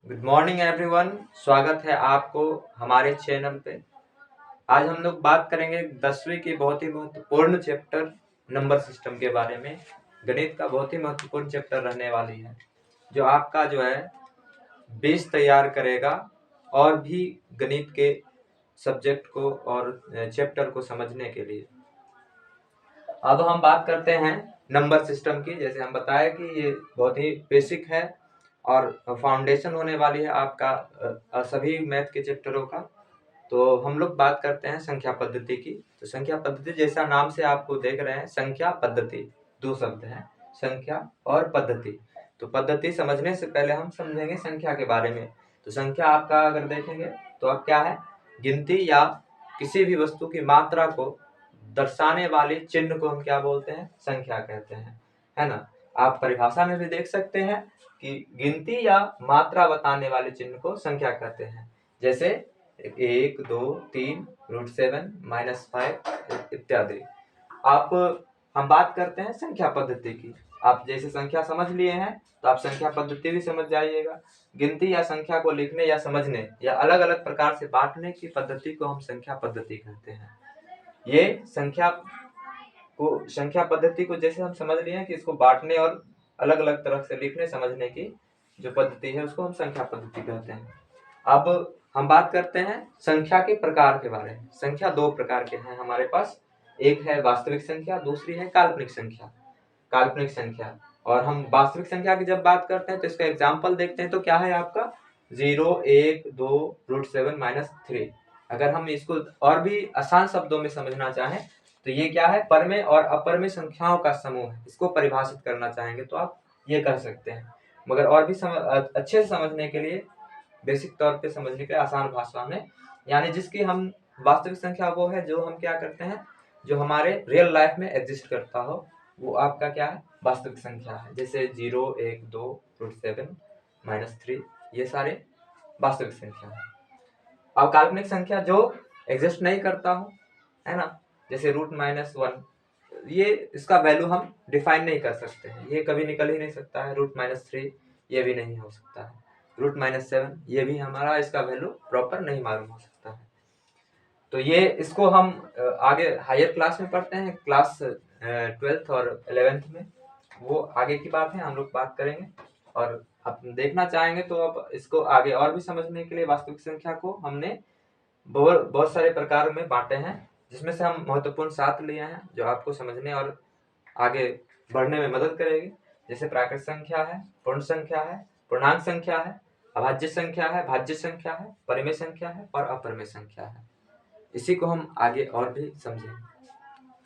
Good morning everyone. स्वागत है आपको हमारे चैनल पे। आज हम लोग बात करेंगे 10वीं की बहुत ही महत्वपूर्ण चैप्टर नंबर सिस्टम के बारे में। गणित का बहुत ही महत्वपूर्ण चैप्टर रहने वाली है, जो आपका जो है बेस तैयार करेगा और भी गणित के सब्जेक्ट को और चैप्टर को समझने के लिए। अब हम बात करते हैं नंबर सिस्टम की। जैसे हम बताए कि ये बहुत ही बेसिक है और फाउंडेशन होने वाली है आपका सभी मैथ के चैप्टरों का। तो हम लोग बात करते हैं संख्या पद्धति की। तो संख्या पद्धति जैसा नाम से आपको देख रहे हैं, संख्या पद्धति दो शब्द हैं, संख्या और पद्धति। तो पद्धति समझने से पहले हम समझेंगे संख्या के बारे में। तो संख्या आपका अगर देखेंगे तो अब क्या है, गिनती या किसी भी वस्तु की मात्रा को दर्शाने वाले चिन्ह को हम क्या बोलते हैं, संख्या कहते हैं, है ना। आप परिभाषा में भी देख सकते हैं कि गिनती या मात्रा बताने वाले चिन्ह को संख्या कहते हैं। जैसे 1, 2, 3, √7, -5 इत्यादि। आप हम बात करते हैं संख्या पद्धति की। आप जैसे संख्या समझ लिए हैं तो आप संख्या पद्धति भी समझ जाइएगा। गिनती या संख्या को लिखने या समझने या अलग अलग प्रकार से बांटने की पद्धति को हम संख्या पद्धति कहते हैं। ये संख्या पद्धति को जैसे हम समझ लिए हैं कि इसको बांटने और अलग अलग तरह से लिखने समझने की जो पद्धति है उसको हम संख्या पद्धति कहते हैं। अब हम बात करते हैं संख्या के प्रकार के बारे में। संख्या दो प्रकार के हैं हमारे पास, एक है वास्तविक संख्या, दूसरी है काल्पनिक संख्या। काल्पनिक संख्या और हम वास्तविक संख्या की जब बात करते हैं तो इसका एग्जाम्पल देखते हैं तो क्या है आपका 0, 1, 2, √7, -3। अगर हम इसको और भी आसान शब्दों में समझना चाहें तो ये क्या है, परमे और अपरमे संख्याओं का समूह है। इसको परिभाषित करना चाहेंगे तो आप ये कह सकते हैं। मगर और भी अच्छे से समझने के लिए, बेसिक तौर पे समझने के आसान भाषा में, यानी जिसकी हम वास्तविक संख्या वो है जो हम क्या करते हैं, जो हमारे रियल लाइफ में एग्जिस्ट करता हो, वो आपका क्या है, वास्तविक संख्या है। जैसे 0, 1, 2, √7, -3 ये सारे वास्तविक संख्या है। अब काल्पनिक संख्या जो एग्जिस्ट नहीं करता हो, है ना, जैसे √-1, ये इसका वैल्यू हम डिफाइन नहीं कर सकते हैं, ये कभी निकल ही नहीं सकता है। √-3 ये भी नहीं हो सकता है। √-7 ये भी हमारा इसका वैल्यू प्रॉपर नहीं मालूम हो सकता है। तो ये इसको हम आगे हायर क्लास में पढ़ते हैं, क्लास 12th और 11th में, वो आगे की बात है, हम लोग बात करेंगे। और आप देखना चाहेंगे तो अब इसको आगे और भी समझने के लिए वास्तविक संख्या को हमने बहुत सारे प्रकारों में बांटे हैं, जिसमें से हम महत्वपूर्ण 7 लिए हैं जो आपको समझने और आगे बढ़ने में मदद करेगी। जैसे प्राकृत संख्या है, पूर्ण संख्या है, पूर्णांक संख्या है, अभाज्य संख्या है, भाज्य संख्या है, परिमेय संख्या है और अपरिमेय संख्या है। इसी को हम आगे और भी समझेंगे।